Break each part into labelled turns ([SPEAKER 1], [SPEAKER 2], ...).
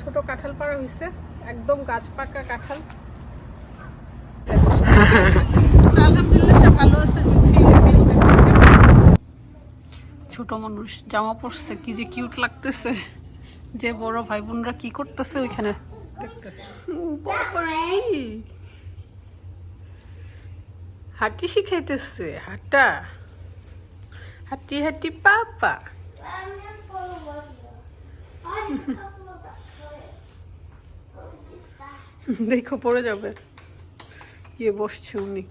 [SPEAKER 1] ছোট কাঁঠাল পাড়া হয়েছে, একদম গাছ পাকা কাঁঠাল। আলহামদুলিল্লাহ ভালো আছে। ছোট মানুষ জামা পরছে, কি যে কিউট লাগতেছে। যে বড় ভাই বোনরা কি করতেছে ওইখানে দেখতেছে। হাঁটি শিখাইতেছে, হাঁটা হাঁটি হাঁটি পাপা। দেখো পড়ে যাবে। গিয়ে বসছে উনি।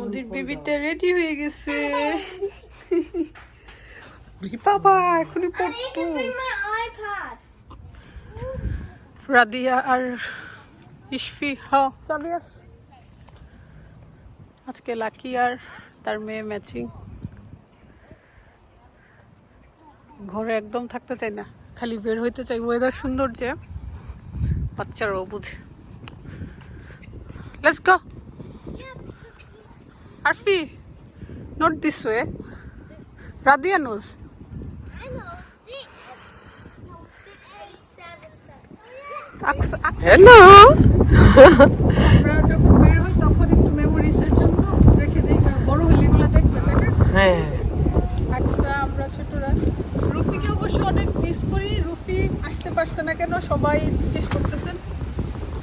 [SPEAKER 1] ওদের বেবিটা রেডি হয়ে গেছে। বাবা এখনই পড়তো। রাদিয়া আর ইশফি চাবি আস। আজকে লাকি আর তার মেয়ে ম্যাচিং। ঘরে একদম থাকতে চাই না, খালি বের হইতে চাই। ওয়েদার সুন্দর যে বাচ্চারাও বুঝে। Let's go. Arfi, not this way. Radia knows.
[SPEAKER 2] I know. 6. No, 6, 8, 7, 7.
[SPEAKER 1] Hello. আমরা যখন বের হই তখন একটু মেমোরিজের জন্য রেখে দেই, বড় হলে এগুলো দেখবে তাই না?
[SPEAKER 3] হ্যাঁ।
[SPEAKER 1] আচ্ছা আমরা ছোটরা রুফিকে অবশ্য অনেক মিস করি। রুফি আসতে পারছে না কেন সবাই জিজ্ঞেস করতেছেন।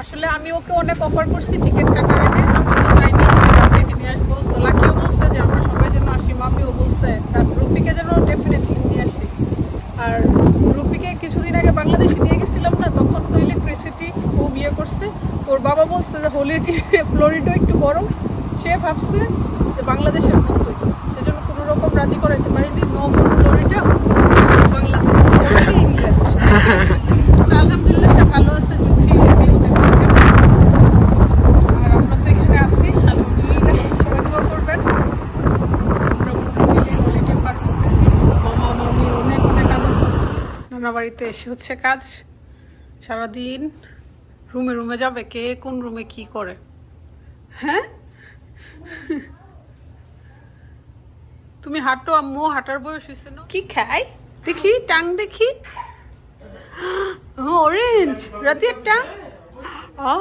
[SPEAKER 1] আসলে আমি ওকে অনেক অফার করছি টিকিট কাটার আগে, আমি তো চাইনি রাতে নিয়ে আসবো। লাকিও বলছে যে আমরা সবাই যেন আসি, মামিও বলছে রুফিকে যেন ডেফিনেটলি নিয়ে আসি। আর রুফিকে কিছুদিন আগে বাংলাদেশে নিয়ে গেছিলাম না, তখন তো ইলেকট্রিসিটি ও বিয়ে করছে। ওর বাবা বলছে যে ফ্লোরিডা একটু গরম, সে ভাবছে যে বাংলাদেশের মতোই, সেজন্য কোনো রকম রাজি করাইতে পারিনি। No Florida, Bangladesh, England. আলহামদুলিল্লাহ সে ভালো আছে। আর আমরা তো এখানে আছি, আলহামদুলিল্লাহ সবাই দোয়া করবেন। নানা বাড়িতে এসে হচ্ছে কাজ সারাদিন। রুমে রুমে যাবে, কে কোন রুমে কি করে। হ্যাঁ তুমি হাঁটো, আম্মু হাঁটার বয়স হয়েছে না। কি খাই দেখি, টাং দেখি। অরেঞ্জ, রাতের টাং। ও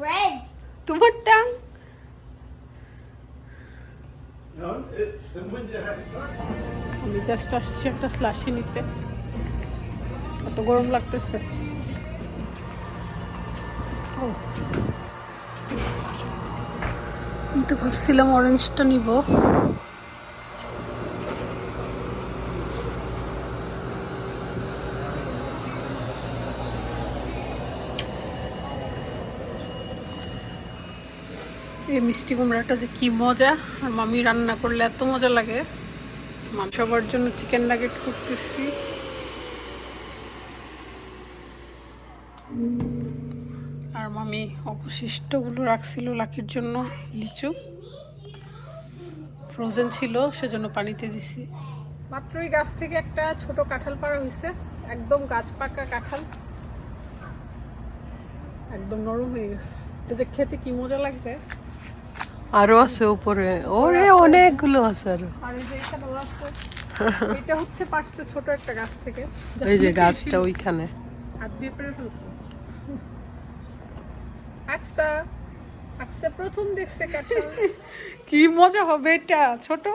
[SPEAKER 2] Red.
[SPEAKER 1] তোমার টাং। আমি জাস্ট আসছি একটা স্লাশি নিতে, এত গরম লাগতেছে। আমি তো ভাবছিলাম অরেঞ্জটা নিব। এই মিষ্টি কুমড়াটা যে কি মজা, আর মামি রান্না করলে এত মজা লাগে। সবার জন্য চিকেন নাগেট করতেছি। আর মামি অবশিষ্টগুলো রাখছিল লাকির জন্য। লিচু ফ্রোজেন ছিল, সেজন্য পানিতে দিছি। মাত্রই গাছ থেকে একটা ছোট কাঁঠাল পাড়া হয়েছে, একদম গাছ পাকা কাঁঠাল, একদম নরম হয়ে গেছে। এটা যে খেতে কি মজা লাগবে।
[SPEAKER 3] আরো আছে উপরে, ওরে অনেকগুলো আছে আরো।
[SPEAKER 1] আর এই যে এখানেও আছে। এটা হচ্ছে পারছে ছোট একটা গাছ থেকে।
[SPEAKER 3] এই যে গাছটা ওইখানে।
[SPEAKER 1] হাত দিয়ে পেরে ফেলছে। আচ্ছা আচ্ছা প্রথম দেখছে কাঁঠাল। কি মজা হবে এটা ছোট।